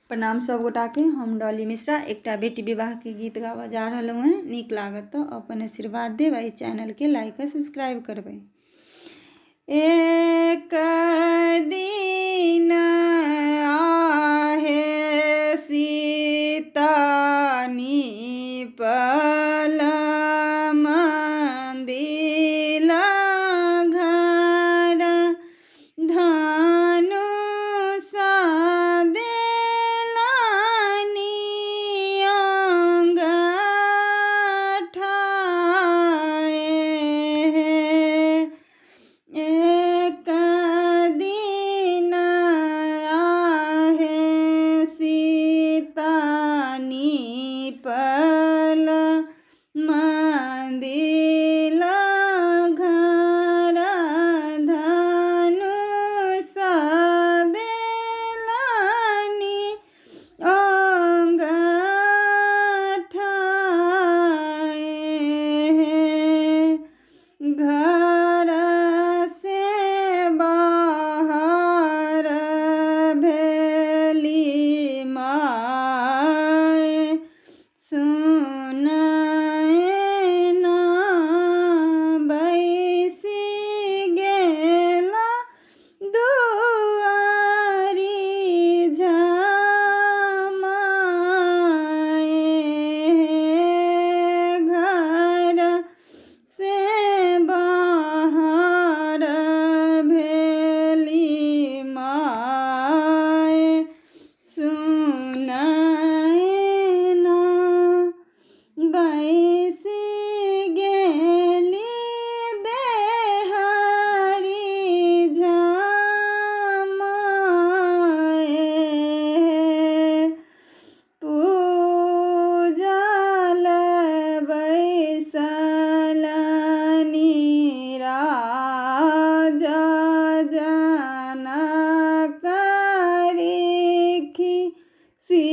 प्रणाम सब गोटा के। हम डॉली मिश्रा एकटा बेटी विवाह के गीत गावा जा रहा हैं। नीक लागत तो अपन आशीर्वाद देव, चैनल के लाइक और सब्सक्राइब करबे। एक दिन आहे सीता निपल मंदिर घर, धनुष देलनि अंगठाए। एक दिन आहे सीता निपल मंदिर घर, धनुष देलनि अंगठाए। घर से बाहर भेली माय, सुनय ना बैसी गेला दुआरी झमाए। घर से बाहर भेली माय, सुनय ना बैसी गेली देहरी झमाए। पूजल बैसलनि राजा जनक रिखी सी